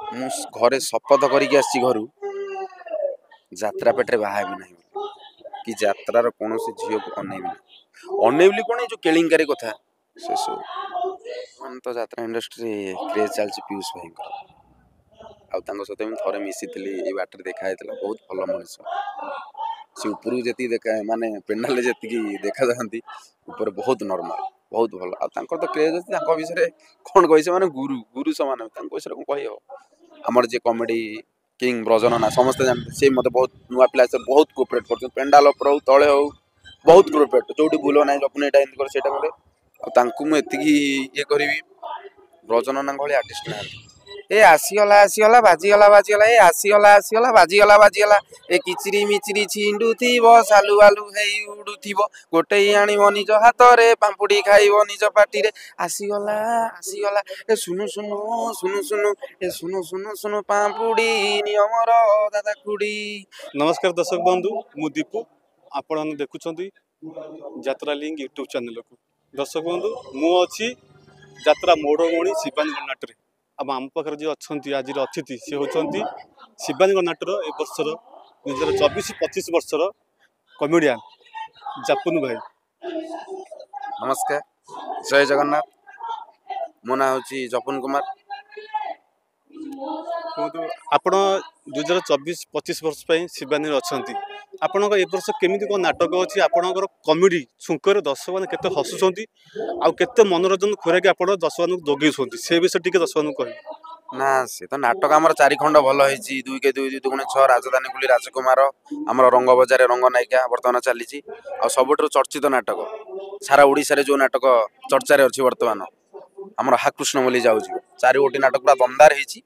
ମୁଁ ଘରେ ଶପଥ କରିକି ଆସିଛି ଘରୁ ଯାତ୍ରା ପେଟରେ ବାହା ହେବି ନାହିଁ କି ଯାତ୍ରାର କୌଣସି ଝିଅକୁ ଅନେଇବି ନାହିଁ। ଅନେଇବି କ'ଣ ଏଇ ଯେଉଁ କେଳିଙ୍କାରୀ କଥା ସେସବୁ ମାନେ ତ ଯାତ୍ରା ଇଣ୍ଡଷ୍ଟ୍ରି କ୍ରେଜ୍ ଚାଲିଛି ପିୟୁଷ ଭାଇଙ୍କର। ଆଉ ତାଙ୍କ ସହିତ ମୁଁ ଥରେ ମିଶିଥିଲି ଏଇ ବାଟରେ ଦେଖା ହେଇଥିଲା। ବହୁତ ଭଲ ମଣିଷ। ସେ ଉପରକୁ ଯେତିକି ଦେଖା ମାନେ ପେଣ୍ଡାଲରେ ଯେତିକି ଦେଖାଯାଆନ୍ତି ଉପରେ ବହୁତ ନର୍ମାଲ ବହୁତ ଭଲ। ଆଉ ତାଙ୍କର ତ କ୍ରେଜ୍ ଅଛି। ତାଙ୍କ ବିଷୟରେ କ'ଣ କହି ସେମାନେ ଗୁରୁ ସମାନ ତାଙ୍କ ବିଷୟରେ କ'ଣ କହିହେବ। ଆମର ଯିଏ କମେଡ଼ି କିଙ୍ଗ ବ୍ରଜନନା ସମସ୍ତେ ଜାଣନ୍ତି। ସେ ମୋତେ ବହୁତ ନୂଆ ପିଲା ବହୁତ କୋପରେଟ୍ କରୁଛନ୍ତି। ପେଣ୍ଡାଲ ଉପରେ ହଉ ତଳେ ହଉ ବହୁତ କୋପରେଟ୍। ଯେଉଁଠି ଭୁଲ ନାହିଁ ଜପୁନି ଏଇଟା ଏମିତି କରେ ସେଇଟା କରେ। ଆଉ ତାଙ୍କୁ ମୁଁ ଏତିକି ଇଏ କରିବି ବ୍ରଜନନାଙ୍କ ଭଳି ଆର୍ଟିଷ୍ଟ ନାହାନ୍ତି। ଏ ଆସିଗଲା ବାଜିଗଲା ଏ ଆସିଗଲା ବାଜିଗଲା ଏ କିଚିରି ମିଚିରି ଛିଣ୍ଡୁଥିବ ସାଲୁ ଆଲୁ ହେଇ ଉଡୁଥିବ ଗୋଟେ ଆଣିବ ନିଜ ହାତରେ ପାମ୍ପୁଡି ଖାଇବ ନିଜ ପାଟିରେ ଆସିଗଲା ଏ ସୁନୁ ପାମ୍ପୁଡି ନିୟମର ଦାଦା ଖୁଡି। नमस्कार दर्शक बंधु मु दीपू आपण देखुं यात्रा लिंक यूट्यूब चैनल को। दर्शक बंधु मु अच्छी यात्रा मोड़गणी शिवानी गणनाट्रे आम पाखे जी अच्छा आज अतिथि सी होती शिवानी गणनाट्र ए वर्षर 2024-25 वर्षर कमेडियन जापुन भाई। नमस्कार जय जगन्नाथ। मो ना हूँ जपुन कुमार। आप 2024-25 वर्ष शिवानी अच्छा आपण ए वर्ष केमी कौन नाटक अच्छी आपणकर कमेडी छुंकर दर्शक मैंने केते हसुंट आते मनोरंजन खोराक आप दर्शक मान जोगे से विषय टी दर्शक मान कह ना से तो नाटक आमर 4 खंड भल होती 2 के 2 2 गुणे 6 राजधानी कुली राजकुमार आमर रंग बजार रंग नायिका बर्तमान चली सबुठ चर्चित नाटक सारा ओडिशा जो नाटक चर्चा अच्छी बर्तमान आमर हाकृष्ण बोली जाऊँ 4 गोटी नाटक पूरा दमदार होती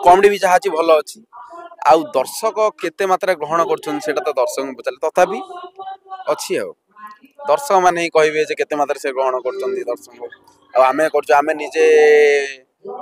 कमेडी भी जहाँ भल अच्छी आउ दर्शक केते मात्रा ग्रहण कर तो दर्शक पचारे तथापि अच्छी आ दर्शक मैंने ही कहे केते मात्रा से ग्रहण कर दर्शक आम कर निजे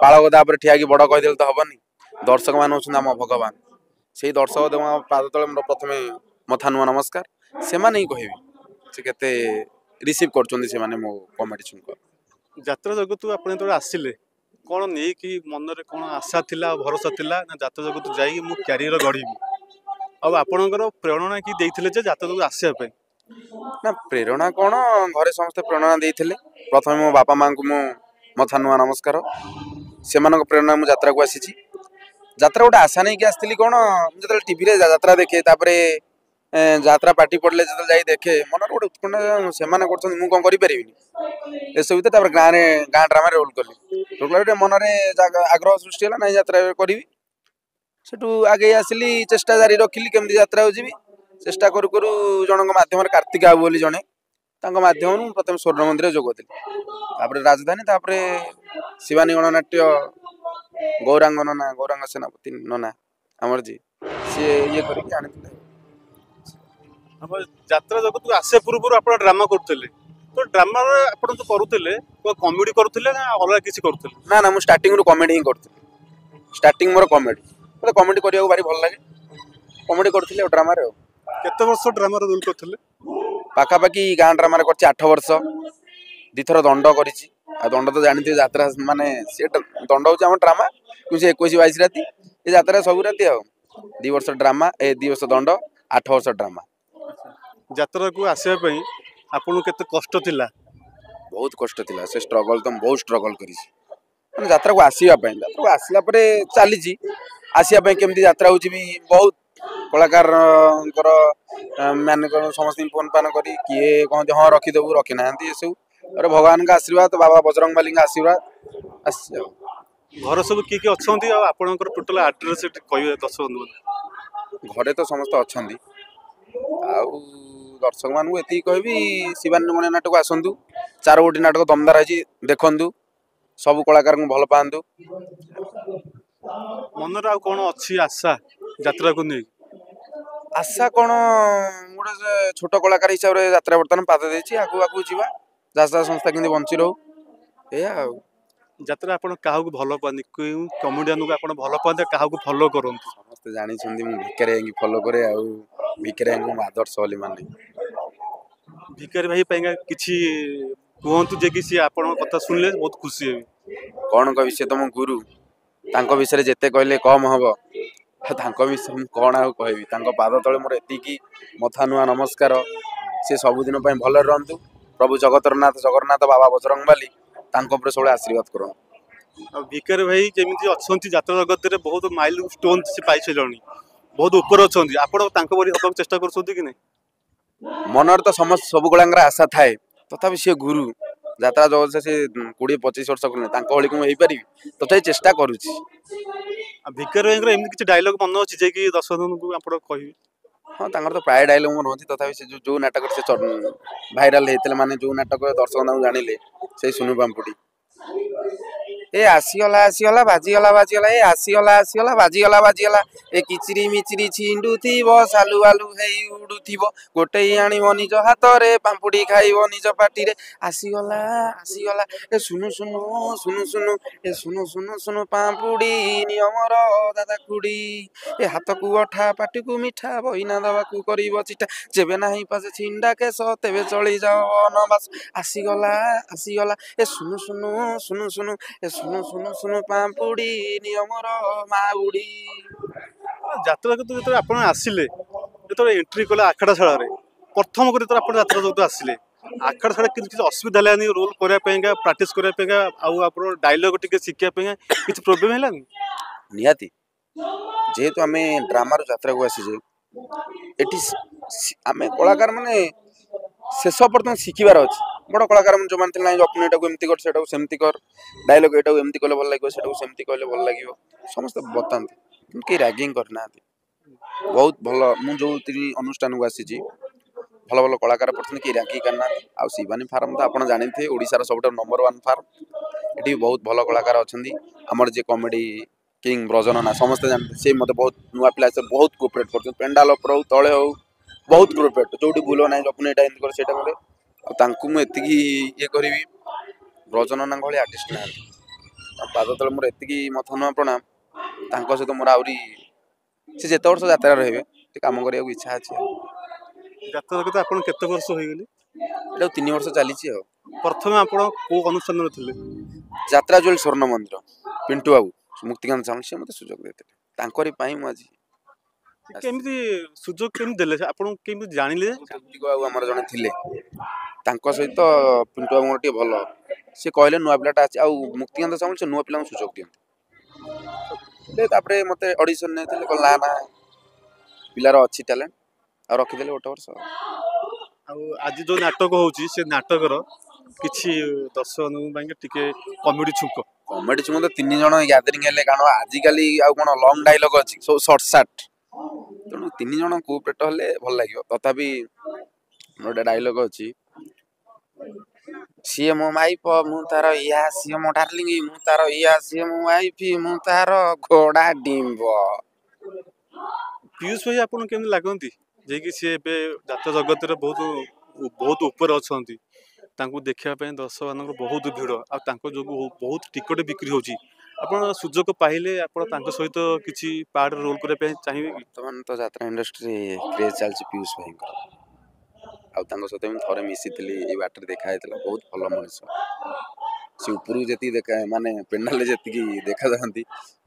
बालगदा ठिया कि बड़ कहीदे तो हेनी दर्शक मान आम भगवान से दर्शक पाद तले मोर प्रथम मथा नुआ नमस्कार से ही कह से केते रिसीव कर मो कमेडी छुंक यात्रा जगत आप आसिले कौन नहीं कि मन में कौन आशा थिला भरोसा थिला ना यात्रा जगत जाइए मु क्यारियर गढ़ी आपणकर प्रेरणा कि देइथिले जे यात्रा जगत आसिया ना प्रेरणा कौन घरे समस्त प्रेरणा देइथिले प्रथम मो बापा माँ को मु मथा नुआ नमस्कार से प्रेरणा मुझे यात्रा को आसी यात्रा गोटे आशा नहीं कि आसती कौन जो टीवी यात्रा देखे यात्रा पार्टी पड़े जो जा देखे मन गोटे उत्कंठा से कौन करें एसबू भर गाँव ड्रामा रोल कली मन में आग्रह सृष्टि है ना यात्रा करी से आगे आसली चेष्टा जारी रखिली केमती यात्रा जी चेष्टा करू करू जन मध्यम कार्तिक बाबू बोली जड़े मध्यम प्रथम स्वर्ण मंदिर जोगदी राजधानी शिवानी गणनाट्य गौरांग नना गौरांग सेनापति नना आमर जी सी ये करके आनी यात्रा जगत आसे पूर्व आप ड्रामा करते तो ड्रामा आप जो करुले कमेडी करुले ना अलग किसी करुले ना ना मुझे स्टार्टिंग रू कमेडी ही करुली स्टार्टिंग मोर कमेडी मतलब कमेडी करने भारी भल लगे कमेडी करुले ड्रामा केते वर्ष ड्रामा रोल करते पाखापाखि गाँ ड्रामा कर 8 वर्ष 2 थर दंड कर दंड तो जानते यात्रा माने सी दंड हूँ आम ड्रामा 21-22 राति ये यात्रा सब राति 2 वर्ष ड्रामा 2 वर्ष दंड 8 वर्ष ड्रामा यात्रा को आसवाई आपन केते कष्ट थिला बहुत कष्ट थिला से स्ट्रगल तो बहुत स्ट्रगल करी यात्रा को आसला चली आसवाई केमती यात्रा हो बहुत कलाकार मान समस्त फोन फान कर किए कहते हाँ रखीदेव रखी ना ये सब अरे भगवान का आशीर्वाद बाबा बजरंग बाली का आशीर्वाद आस घर सब किए अच्छा आपंकर टोटाल आड्रेस कहे दर्शक बंधु घरे तो समस्त अच्छा दर्शक मानू ये कहबी शिवानी गणना नाटक आसतु 4 गोटी नाटक दमदार है देखु सब कलाकार को भल पातु मन कौन अच्छी आशा यात्रा को नहीं आशा कौन गोटे छोट कलाकार हिसाब से यात्रा बर्तमान पाद देती आगू आगू जावा यात्रा संस्था केमती बंची रो या यात्रा आप क्या भल पाती क्यों कमेडियन को आप भल पाते क्या फॉलो करूँ समस्ते जानी भिकारी फॉलो करे भिकारी आदर्श बोली माने भिकारी भाई किसी कहतु जे कि सी आप कथा सुनले बहुत खुशी है कौन कह सी तुम गुरु ତାଙ୍କ ବିଷୟରେ ଯେତେ କହିଲେ କମ୍ ହବ। ତାଙ୍କ ବିଷୟରେ ମୁଁ କ'ଣ ଆଉ କହିବି। ତାଙ୍କ ପାଦ ତଳେ ମୋର ଏତିକି ମଥା ନୂଆ ନମସ୍କାର। ସେ ସବୁଦିନ ପାଇଁ ଭଲରେ ରହନ୍ତୁ। ପ୍ରଭୁ ଜଗନ୍ନାଥ ବାବା ବଜରଙ୍ଗବାଲି ତାଙ୍କ ଉପରେ ସବୁବେଳେ ଆଶୀର୍ବାଦ କରନ୍ତୁ। ଆଉ ଭିକାରୀ ଭାଇ ଯେମିତି ଅଛନ୍ତି ଯାତ୍ରା ଜଗତରେ ବହୁତ ମାଇଲ ଷ୍ଟୋନ ସେ ପାଇସାରିଲେଣି, ବହୁତ ଉପରେ ଅଛନ୍ତି, ଆପଣ ତାଙ୍କ ପରି ହବାକୁ ଚେଷ୍ଟା କରୁଛନ୍ତି କି ନାହିଁ? ମନରେ ତ ସମସ୍ତ ସବୁ କଳାଙ୍କର ଆଶା ଥାଏ, ତଥାପି ସିଏ ଗୁରୁ ଯାତ୍ରା ଜଗତରେ ସେ 20-25 ବର୍ଷ କଲେ ତାଙ୍କ ଭଳି ମୁଁ ହେଇପାରିବି, ତଥାପି ଚେଷ୍ଟା କରୁଛି। ଆଉ ଭିକାରୀ ଭାଇଙ୍କର ଏମିତି କିଛି ଡାଇଲଗ ମନେ ଅଛି ଯେ କି ଦର୍ଶକଙ୍କୁ ଆପଣ କହିବେ? ହଁ, ତାଙ୍କର ତ ପ୍ରାୟ ଡାଇଲଗ ମୋର ଅଛି, ତଥାପି ସେ ଯୋଉ ନାଟକରେ ସେ ଭାଇରାଲ ହେଇଥିଲେ, ମାନେ ଯୋଉ ନାଟକ ଦର୍ଶକ ତାଙ୍କୁ ଜାଣିଲେ, ସେଇ ସୁନୁ ପାମ୍ପୁଡି। ଏ ଆସିଗଲା ବାଜିଗଲା ଏ ଆସିଗଲା ବାଜିଗଲା ଏ କିଚିରି ମିଚିରି ଛିଣ୍ଡୁଥିବ ସାଲୁ ଆଲୁ ହେଇ ଉଡୁଥିବ ଗୋଟେଇ ଆଣିବ ନିଜ ହାତରେ ପାମ୍ପୁଡି ଖାଇବ ନିଜ ପାଟିରେ ଆସିଗଲା ଏ ସୁନୁ ଏ ସୁନୁ ପାମ୍ପୁଡି ନିୟମର ଦାଦା ଖୁଡି ଏ ହାତକୁ ଅଠା ପାଟିକୁ ମିଠା ବଇନା ଦବାକୁ କରିବ ଚିଠା ଯେବେ ନାହିଁ ପାଶେ ଛିଣ୍ଡା କେଶ ତେବେ ଚଳି ଯାଅ ବନବାସ ଆସିଗଲା ଏ ସୁନୁ ଏ ସୁନୁ ପାମ୍ପୁଡି ନିୟମର ମା ବୁଢୀ। ଯାତ୍ରା ଯେତେବେଳେ ଆପଣ ଆସିଲେ, ଯେତେବେଳେ ଏଣ୍ଟ୍ରି କଲେ ଆଖଡା ଶାଳାରେ, ପ୍ରଥମ କରି ଯେତେବେଳେ ଆପଣ ଯାତ୍ରା ଜଗତକୁ ଆସିଲେ, ଆଖଡା ଶାଳା କିଛି ଅସୁବିଧା ହେଲାନି ରୋଲ କରିବା ପାଇଁକା, ପ୍ରାକ୍ଟିସ କରିବା ପାଇଁକା, ଆଉ ଆପଣ ଡାଇଲଗ ଟିକେ ଶିଖିବା ପାଇଁକା କିଛି ପ୍ରୋବ୍ଲେମ ହେଲାନି? ନିହାତି, ଯେହେତୁ ଆମେ ଡ୍ରାମାରୁ ଯାତ୍ରାକୁ ଆସିଛେ, ଏଠି ଆମେ କଳାକାର ମାନେ ଶେଷ ପର୍ଯ୍ୟନ୍ତ ଶିଖିବାର ଅଛି। ବଡ଼ କଳାକାର ଯୋଉମାନେ ଥିଲେ ନାହିଁ ଅପନ ଏଟାକୁ ଏମିତି କର ସେଟାକୁ ସେମିତି କର, ଡାଇଲଗ ଏଟାକୁ ଏମିତି କଲେ ଭଲ ଲାଗିବ ସେଟାକୁ ସେମିତି କହିଲେ ଭଲ ଲାଗିବ, ସମସ୍ତେ ବତାନ୍ତି, କିନ୍ତୁ କେହି ରାଗିଙ୍ଗ କରିନାହାନ୍ତି। ବହୁତ ଭଲ। ମୁଁ ଯୋଉ ଅନୁଷ୍ଠାନକୁ ଆସିଛି, ଭଲ ଭଲ କଳାକାର ପଡ଼ିଛନ୍ତି, କେହି ରାଗିଙ୍ଗ କରିନାହାନ୍ତି। ଆଉ ଶିବାନୀ ଫାର୍ମ ତ ଆପଣ ଜାଣିଥିବେ, ଓଡ଼ିଶାର ସବୁଠାରୁ ନମ୍ବର 1 ଫାର୍ମ। ଏଠି ବି ବହୁତ ଭଲ କଳାକାର ଅଛନ୍ତି। ଆମର ଯିଏ କମେଡି କିଙ୍ଗ ବ୍ରଜନନା ସମସ୍ତେ ଜାଣନ୍ତି, ସେ ମୋତେ ବହୁତ ନୂଆ ପିଲା ସେ ବହୁତ କୋପରେଟ୍ କରୁଛନ୍ତି। ପେଣ୍ଡାଲ ଉପରେ ହଉ ତଳେ ହଉ ବହୁତ କୋପରେଟ୍, ଯୋଉଠି ଭୁଲ ନାହିଁ ଜପନ ଏଇଟା ଏମିତି କରେ ସେଇଟା କରେ। ଆଉ ତାଙ୍କୁ ମୁଁ ଏତିକି ଇଏ କରିବି, ବ୍ରଜନନାଙ୍କ ଭଳି ଆର୍ଟିଷ୍ଟ ନାହାନ୍ତି। ପାଦ ତଳେ ମୋର ଏତିକି ମଥା ନୂଆ ପ୍ରଣାମ। ତାଙ୍କ ସହିତ ମୋର ଆହୁରି ସେ ଯେତେ ବର୍ଷ ଯାତ୍ରାରେ ରହିବେ ସେ କାମ କରିବାକୁ ଇଚ୍ଛା ଅଛି। ଯାତ୍ରା ଜଗତ ଆପଣ କେତେ ବର୍ଷ ହେଇଗଲି? ଏଇଟା 3 ବର୍ଷ ଚାଲିଛି। ଆଉ ପ୍ରଥମେ ଆପଣ କୋଉ ଅନୁଷ୍ଠାନରେ ଥିଲେ? ଯାତ୍ରା ଜୁଏଲ ସ୍ୱର୍ଣ୍ଣ ମନ୍ଦିର, ପିଣ୍ଟୁ ବାବୁ ମୁକ୍ତିକାନ୍ତ ସାମଲ ସେ ମୋତେ ସୁଯୋଗ ଦେଇଥିଲେ। ତାଙ୍କରି ପାଇଁ ମୁଁ ଆଜି କେମିତି ସୁଯୋଗ କେମିତି ଦେଲେ, ଆପଣଙ୍କୁ କେମିତି ଜାଣିଲେ? କାର୍ତ୍ତିକ ବାବୁ ଆମର ଜଣେ ଥିଲେ, ତାଙ୍କ ସହିତ ପିଣ୍ଟୁ ବାବୁଙ୍କର ଟିକେ ଭଲ, ସେ କହିଲେ ନୂଆ ପିଲାଟା ଅଛି। ଆଉ ମୁକ୍ତିକାନ୍ତ ସାମଲ ସେ ନୂଆ ପିଲାଙ୍କୁ ସୁଯୋଗ ଦିଅନ୍ତି। ତାପରେ ମୋତେ ଅଡିସନ ନେଇଥିଲେ, କହିଲେ ନା ପିଲାର ଅଛି ଟ୍ୟାଲେଣ୍ଟ, ଆଉ ରଖିଦେଲେ 1 ବର୍ଷ। ଆଉ ଆଜି ଯୋଉ ନାଟକ ହଉଛି, ସେ ନାଟକର କିଛି ଦର୍ଶକଙ୍କ ପାଇଁ ଟିକେ କମେଡି ଛୁଙ୍କ ତ 3 ଜଣ ଗ୍ୟାଦରିଂ ହେଲେ, କାରଣ ଆଜିକାଲି ଆଉ କ'ଣ ଲଙ୍ଗ ଡାଇଲଗ ଅଛି, ସବୁ ସର୍ଟ। ତେଣୁ 3 ଜଣ କୋପରେଟ ହେଲେ ଭଲ ଲାଗିବ। ତଥାପି ଗୋଟେ ଡାଇଲଗ ଅଛି, ସିଏ ମୋ ମାଇପ ମୁଁ ତାର ଇୟା, ସିଏ ମୋ ଡାର୍ଲିଂ ମୁଁ ତାର ଇୟା, ସିଏ ମୋ ୱାଇଫ ମୁଁ ତାର ଘୋଡା ଡିମ୍ବ। ପିୟୁଷ ଭାଇ ଆପଣ କେମିତି ଲାଗନ୍ତି, ଯିଏକି ସିଏ ଏବେ ଯାତ୍ରା ଜଗତରେ ବହୁତ ଉପରେ ଅଛନ୍ତି, ତାଙ୍କୁ ଦେଖିବା ପାଇଁ ଦର୍ଶକମାନଙ୍କର ବହୁତ ଭିଡ଼, ଆଉ ତାଙ୍କ ଯୋଗୁଁ ବହୁତ ଟିକଟ ବିକ୍ରି ହେଉଛି। ଆପଣ ସୁଯୋଗ ପାଇଲେ ଆପଣ ତାଙ୍କ ସହିତ କିଛି ପାର୍ଟ ରୋଲ୍ କରିବା ପାଇଁ ଚାହିଁବେ କି? ବର୍ତ୍ତମାନ ତ ଯାତ୍ରା ଇଣ୍ଡଷ୍ଟ୍ରି କ୍ରେଜ୍ ଚାଲିଛି ପିୟୁଷ ଭାଇଙ୍କର, ଆଉ ତାଙ୍କ ସହିତ ମୁଁ ଥରେ ମିଶିଥିଲି, ଏଇ ବାଟରେ ଦେଖା ହେଇଥିଲା। ବହୁତ ଭଲ ମଣିଷ। ସେ ଉପରକୁ ଯେତିକି ମାନେ ପେଣ୍ଡାଲରେ ଯେତିକି ଦେଖାଯାଆନ୍ତି,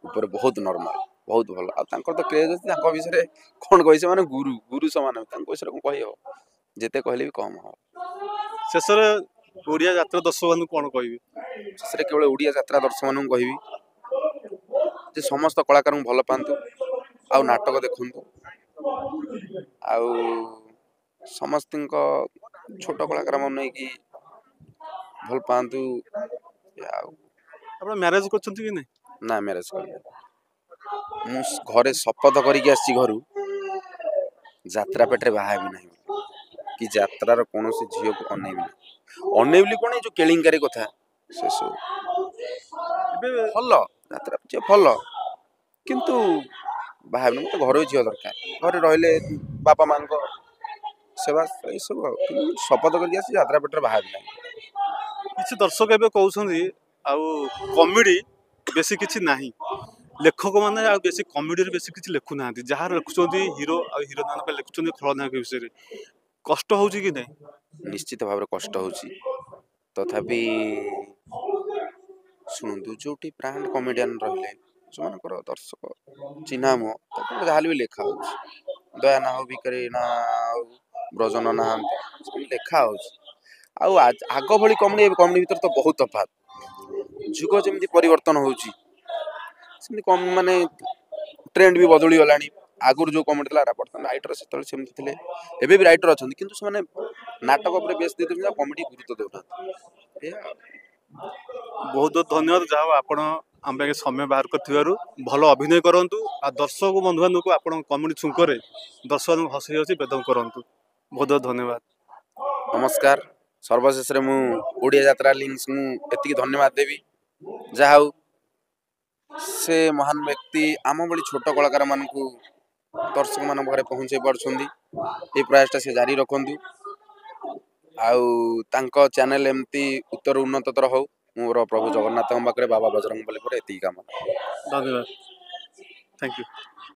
ଉପରେ ବହୁତ ନର୍ମାଲ, ବହୁତ ଭଲ। ଆଉ ତାଙ୍କର ତ କ୍ରେଜ୍ ଅଛି, ତାଙ୍କ ବିଷୟରେ କ'ଣ କହି, ସେମାନେ ଗୁରୁ ସମାନ, ତାଙ୍କ ବିଷୟରେ କ'ଣ କହିହେବ, ଯେତେ କହିଲେ ବି କମ୍ ହବ। ଶେଷରେ ଓଡ଼ିଆ ଯାତ୍ରା ଦର୍ଶକମାନଙ୍କୁ କ'ଣ କହିବି? ଶେଷରେ କେବଳ ଓଡ଼ିଆ ଯାତ୍ରା ଦର୍ଶକମାନଙ୍କୁ କହିବି ଯେ ସମସ୍ତ କଳାକାରଙ୍କୁ ଭଲ ପାଆନ୍ତୁ, ଆଉ ନାଟକ ଦେଖନ୍ତୁ, ଆଉ ସମସ୍ତଙ୍କ ଛୋଟ କଳାକାରମାନଙ୍କୁ ନେଇକି ଭଲ ପାଆନ୍ତୁ। ଆଉ ଆପଣ ମ୍ୟାରେଜ କରୁଛନ୍ତି କି ନାହିଁ? ନା, ମ୍ୟାରେଜ କରିନି। ମୁଁ ଘରେ ଶପଥ କରିକି ଆସିଛି ଘରୁ, ଯାତ୍ରା ପେଟରେ ବାହା ହେବି ନାହିଁ, କି ଯାତ୍ରାର କୌଣସି ଝିଅକୁ ଅନେଇବି କ'ଣ, ଏଇ ଯୋଉ କେଳିଙ୍କାରୀ କଥା ସେସବୁ ଏବେ ଭଲ, ଯାତ୍ରା ଝିଅ ଭଲ, କିନ୍ତୁ ବାହା ହେବିନି। ମୋତେ ଘରୋଇ ଝିଅ ଦରକାର, ଘରେ ରହିଲେ ବାପା ମାଙ୍କ ସେବା ଏଇସବୁ। ଆଉ ଶପଥ କରିକି ଆସିଛି, ଯାତ୍ରା ପେଟରେ ବାହା ହେବି ନାହିଁ। କିଛି ଦର୍ଶକ ଏବେ କହୁଛନ୍ତି ଆଉ କମେଡି ବେଶୀ କିଛି ନାହିଁ, ଲେଖକମାନେ ଆଉ ବେଶୀ କମେଡିରେ ବେଶୀ କିଛି ଲେଖୁନାହାନ୍ତି, ଯାହାର ଲେଖୁଛନ୍ତି ହିରୋ ଆଉ ହିରୋଇନ ମାନଙ୍କ ପାଇଁ ଲେଖୁଛନ୍ତି ଖଳନାୟକ ବିଷୟରେ। କଷ୍ଟ ହଉଛି କି ନାହିଁ? ନିଶ୍ଚିତ ଭାବରେ କଷ୍ଟ ହଉଛି, ତଥାପି ଶୁଣନ୍ତୁ, ଯୋଉଠି ବ୍ରାଣ୍ଡ କମେଡିଆନ ରହିଲେ ଯୋଉମାନଙ୍କର ଦର୍ଶକ ଚିହ୍ନା ମୁହଁ ତାଙ୍କର ଯାହାହେଲେ ବି ଲେଖା ହଉଛି ଦୟା ନା ହଉ ଭିକାରୀ ନା ହଉ ବ୍ରଜନ ନାହାନ୍ତି ସେମିତି ଲେଖା ହଉଛି। ଆଉ ଆଗ ଭଳି କମେଡି କମେଡି ଭିତରେ ତ ବହୁତ ତଫାତ୍। ଯୁଗ ଯେମିତି ପରିବର୍ତ୍ତନ ହଉଛି ସେମିତି ମାନେ ଟ୍ରେଣ୍ଡ ବି ବଦଳି ଗଲାଣି। ଆଗରୁ ଯୋଉ କମେଡି ଥିଲା ବର୍ତ୍ତମାନ ରାଇଟର ସେତେବେଳେ ସେମିତି ଥିଲେ, ଏବେ ବି ରାଇଟର ଅଛନ୍ତି କିନ୍ତୁ ସେମାନେ ନାଟକ ଉପରେ ବେଶ ଦେଇଛନ୍ତି ଆଉ କମେଡି ଗୁରୁତ୍ୱ ଦେଉନାହାନ୍ତି। ଏଇଆ ଆଉ। ବହୁତ ବହୁତ ଧନ୍ୟବାଦ, ଯାହା ହଉ ଆପଣ ଆମ ପାଇଁ ସମୟ ବାହାର କରିଥିବାରୁ। ଭଲ ଅଭିନୟ କରନ୍ତୁ ଆଉ ଦର୍ଶକ ବନ୍ଧୁବାନ୍ଧବଙ୍କୁ ଆପଣଙ୍କ କମେଡି ଛୁଙ୍କରେ ଦର୍ଶକଙ୍କୁ ହସି ହସି ବେଦମ କରନ୍ତୁ। ବହୁତ ବହୁତ ଧନ୍ୟବାଦ। ନମସ୍କାର। ସର୍ବଶେଷରେ ମୁଁ ଓଡ଼ିଆ ଯାତ୍ରା ଲିଙ୍କ୍ସ ମୁଁ ଏତିକି ଧନ୍ୟବାଦ ଦେବି, ଯାହା ହଉ ସେ ମହାନ ବ୍ୟକ୍ତି ଆମ ଭଳି ଛୋଟ କଳାକାର ମାନଙ୍କୁ ଦର୍ଶକ ମାନଙ୍କ ପାଖରେ ପହଞ୍ଚେଇ ପାରୁଛନ୍ତି। ଏ ପ୍ରୟାସଟା ସେ ଜାରି ରଖନ୍ତୁ ଆଉ ତାଙ୍କ ଚ୍ୟାନେଲ ଏମିତି ଉତ୍ତର ଉନ୍ନତତର ହଉ। ମୋର ପ୍ରଭୁ ଜଗନ୍ନାଥଙ୍କ ପାଖରେ ବାବା ବଜରଙ୍ଗବଲି ପରେ ଏତିକି କାମ। ଧନ୍ୟବାଦ, ଥ୍ୟାଙ୍କ ୟୁ।